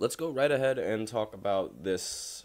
let's go right ahead and talk about this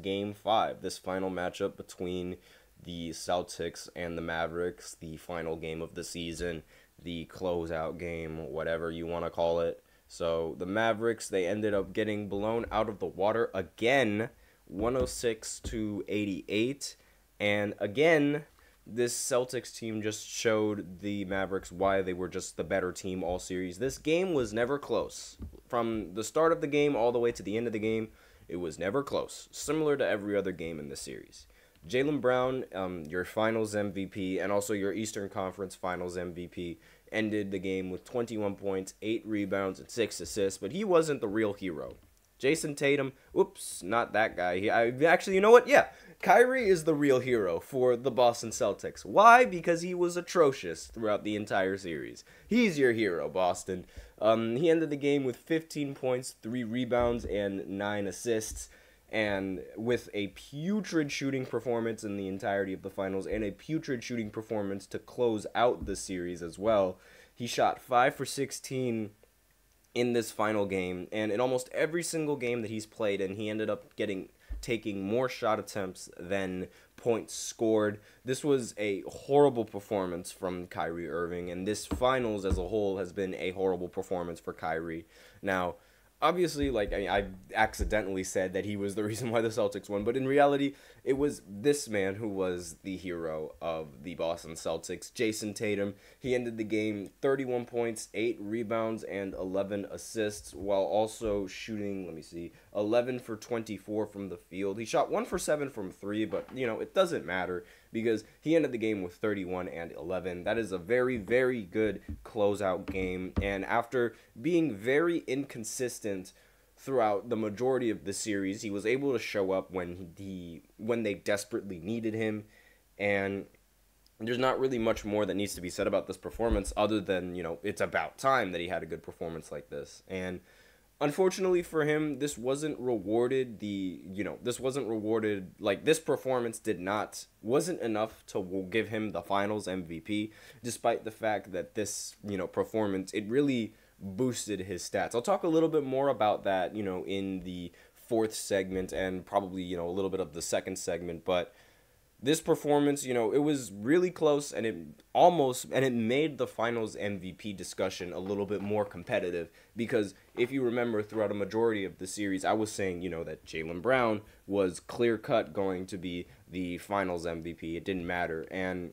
game 5, this final matchup between the Celtics and the Mavericks, the final game of the season, the closeout game, whatever you want to call it. So the Mavericks, they ended up getting blown out of the water again, 106 to 88, and again this Celtics team just showed the Mavericks why they were just the better team all series. This game was never close. From the start of the game all the way to the end of the game, it was never close, similar to every other game in the series. Jaylen Brown, your finals MVP, and also your Eastern Conference finals MVP, ended the game with 21 points, 8 rebounds, and 6 assists, but he wasn't the real hero. Jason Tatum, oops, not that guy. Actually, you know what? Yeah, Kyrie is the real hero for the Boston Celtics. Why? Because he was atrocious throughout the entire series. He's your hero, Boston. He ended the game with 15 points, 3 rebounds, and 9 assists, and with a putrid shooting performance in the entirety of the finals, and a putrid shooting performance to close out the series as well. He shot 5 for 16 in this final game, and in almost every single game that he's played, and he ended up taking more shot attempts than points scored. This was a horrible performance from Kyrie Irving, and this finals as a whole has been a horrible performance for Kyrie. Now, obviously, I accidentally said that he was the reason why the Celtics won, but in reality, it was this man who was the hero of the Boston Celtics, Jason Tatum. He ended the game 31 points, 8 rebounds, and 11 assists, while also shooting, 11 for 24 from the field. He shot 1 for 7 from 3, but, it doesn't matter because he ended the game with 31 and 11. That is a very, very good closeout game, and after being very inconsistent throughout the majority of the series, he was able to show up when they desperately needed him, and there's not really much more that needs to be said about this performance other than, it's about time that he had a good performance like this. And unfortunately for him, this wasn't rewarded. This performance wasn't enough to give him the finals MVP, despite the fact that this, performance, it really boosted his stats. I'll talk a little bit more about that, in the fourth segment and probably, a little bit of the second segment, but this performance, it was really close, and it made the finals MVP discussion a little bit more competitive, because if you remember throughout a majority of the series, I was saying, that Jaylen Brown was clear-cut going to be the finals MVP. It didn't matter, and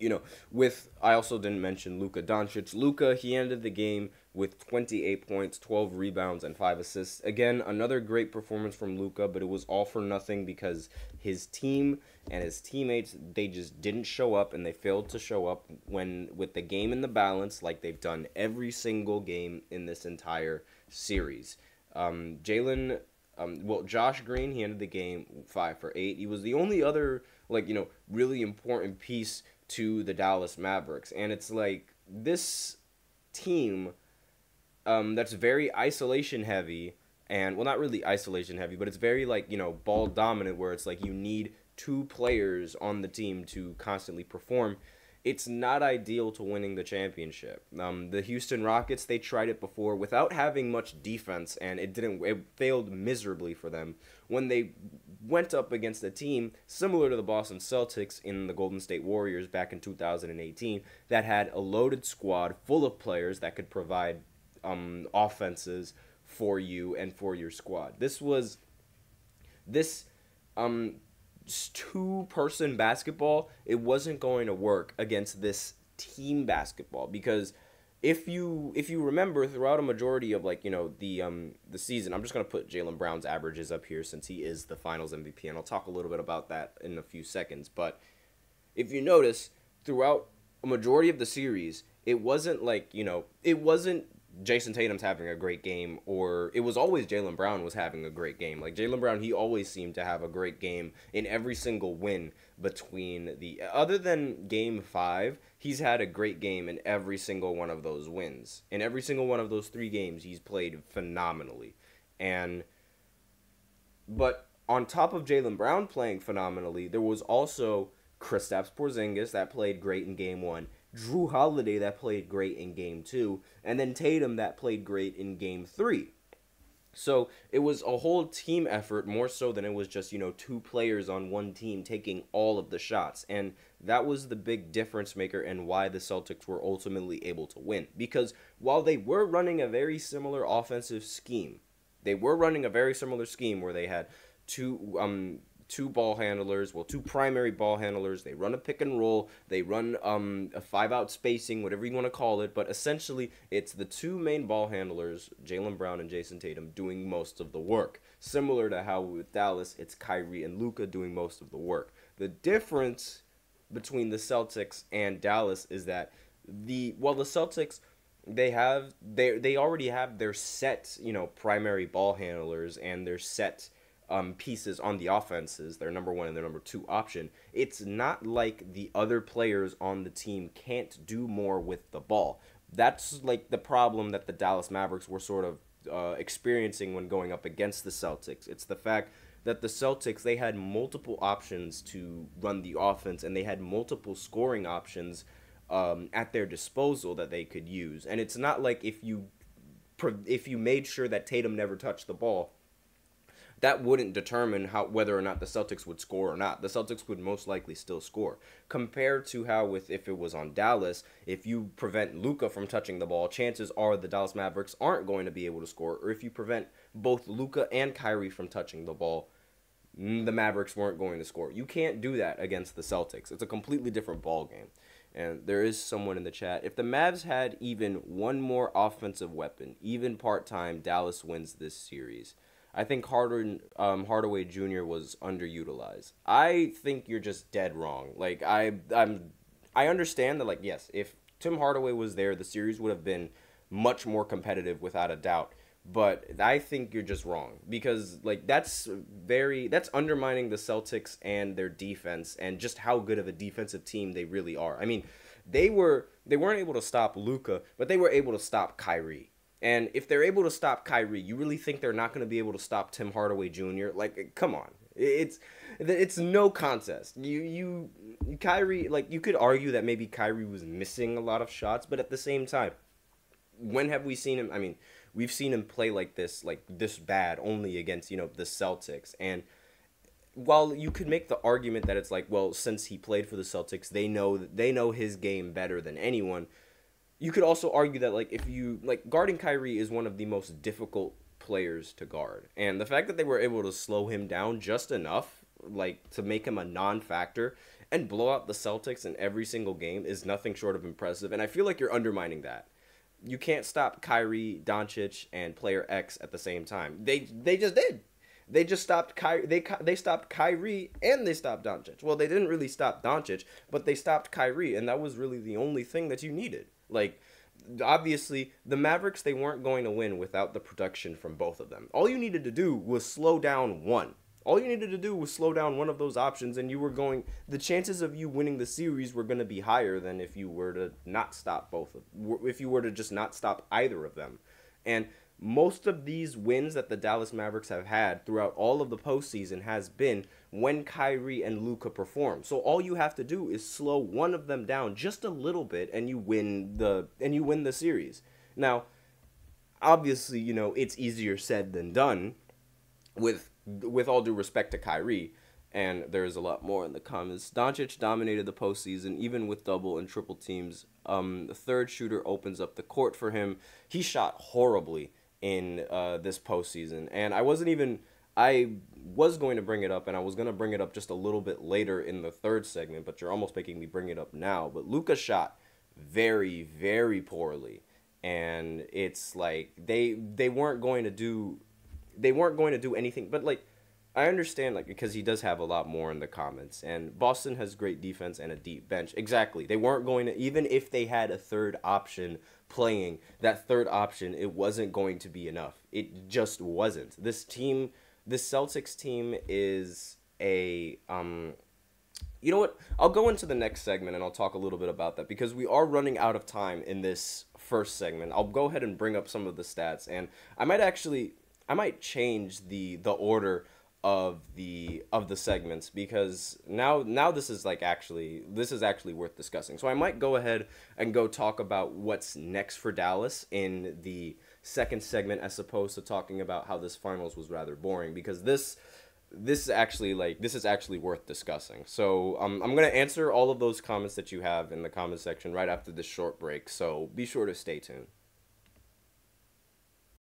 I also didn't mention Luka Doncic. Luka, he ended the game with 28 points, 12 rebounds, and 5 assists. Again, another great performance from Luka, but it was all for nothing because his team and his teammates, they just didn't show up, and they failed to show up with the game in the balance like they've done every single game in this entire series. Josh Green, he ended the game 5 for 8. He was the only other, really important piece to the Dallas Mavericks, and it's like this team that's very isolation heavy, and not really isolation heavy, but it's very ball dominant, where it's like you need 2 players on the team to constantly perform. It's not ideal to winning the championship. The Houston Rockets, they tried it before without having much defense, and it failed miserably for them when they went up against a team similar to the Boston Celtics in the Golden State Warriors back in 2018 that had a loaded squad full of players that could provide offenses for you and for your squad. This 2-person basketball, it wasn't going to work against this team basketball, because if you remember throughout a majority of the season, I'm just going to put Jaylen Brown's averages up here since he is the finals MVP, and I'll talk a little bit about that in a few seconds. But if you notice, throughout a majority of the series, it wasn't Jason Tatum's having a great game, or it was always Jaylen Brown was having a great game. Jaylen Brown, he always seemed to have a great game in every single win other than game 5, he's had a great game in every single one of those wins. In every single one of those 3 games, he's played phenomenally. But on top of Jaylen Brown playing phenomenally, there was also Kristaps Porzingis that played great in game 1. Jrue Holiday that played great in game 2, and then Tatum that played great in game 3. So it was a whole team effort more so than it was just, two players on one team taking all of the shots. And that was the big difference maker and why the Celtics were ultimately able to win. Because while they were running a very similar offensive scheme, they were running a very similar scheme where they had two ball handlers, well, two primary ball handlers. They run a pick and roll. They run a 5-out spacing, whatever you want to call it. But essentially, it's the two main ball handlers, Jaylen Brown and Jason Tatum, doing most of the work. Similar to how with Dallas, it's Kyrie and Luka doing most of the work. The difference between the Celtics and Dallas is that the Celtics, they already have their set, primary ball handlers and their set pieces on the offenses, their number one and their number two option. It's not like the other players on the team can't do more with the ball. That's like the problem that the Dallas Mavericks were sort of experiencing when going up against the Celtics. It's the fact that the Celtics, they had multiple options to run the offense, and they had multiple scoring options at their disposal that they could use. And it's not like if you made sure that Tatum never touched the ball, that wouldn't determine whether or not the Celtics would score or not. The Celtics would most likely still score. Compared to how if it was on Dallas, if you prevent Luka from touching the ball, chances are the Dallas Mavericks aren't going to be able to score. Or if you prevent both Luka and Kyrie from touching the ball, the Mavericks weren't going to score. You can't do that against the Celtics. It's a completely different ball game. And there is someone in the chat. If the Mavs had even one more offensive weapon, even part-time, Dallas wins this series. I think Hardaway Jr. was underutilized. I think you're just dead wrong. Like I understand that, like, yes, if Tim Hardaway was there, the series would have been much more competitive without a doubt. But I think you're just wrong because like that's undermining the Celtics and their defense and just how good of a defensive team they really are. I mean, they weren't able to stop Luka, but they were able to stop Kyrie. And if they're able to stop Kyrie, you really think they're not going to be able to stop Tim Hardaway Jr.? Like, come on. It's no contest. Kyrie, like, you could argue that maybe Kyrie was missing a lot of shots, but at the same time, when have we seen him? I mean, we've seen him play like this bad only against, the Celtics. And while you could make the argument that it's like, well, since he played for the Celtics, they know his game better than anyone. You could also argue that, like, if you, like, guarding Kyrie is one of the most difficult players to guard. And the fact that they were able to slow him down just enough, like, to make him a non-factor and blow out the Celtics in every single game is nothing short of impressive. And I feel like you're undermining that. You can't stop Kyrie, Doncic, and player X at the same time. They just did. They just stopped Kyrie. They stopped Kyrie and they stopped Doncic. Well, they didn't really stop Doncic, but they stopped Kyrie, and that was really the only thing that you needed. Like, obviously, the Mavericks, they weren't going to win without the production from both of them. All you needed to do was slow down one. All you needed to do was slow down one of those options, and the chances of you winning the series were going to be higher than if you were to not stop if you were to just not stop either of them. And most of these wins that the Dallas Mavericks have had throughout all of the postseason has been when Kyrie and Luka perform. So all you have to do is slow one of them down just a little bit, and you win the series. Now, obviously, it's easier said than done. With all due respect to Kyrie, and there's a lot more in the comments. Doncic dominated the postseason, even with double and triple teams. The third shooter opens up the court for him. He shot horribly in this postseason, and I was going to bring it up, and I was going to bring it up just a little bit later in the third segment, but you're almost making me bring it up now. But Luka shot very, very poorly, and it's like they weren't going to do anything. But like, I understand, like, because he does have a lot more in the comments, and Boston has great defense and a deep bench. Exactly. They weren't going to, even if they had a third option playing, that third option, it wasn't going to be enough. It just wasn't. This Celtics team is a, you know what? I'll go into the next segment and I'll talk a little bit about that because we are running out of time in this first segment. I'll go ahead and bring up some of the stats, and I might change the order of the segments because now this is actually worth discussing. So I might go ahead and go talk about what's next for Dallas in the second segment as opposed to talking about how this finals was rather boring, because this is actually worth discussing. So I'm gonna answer all of those comments that you have in the comment section right after this short break. So be sure to stay tuned.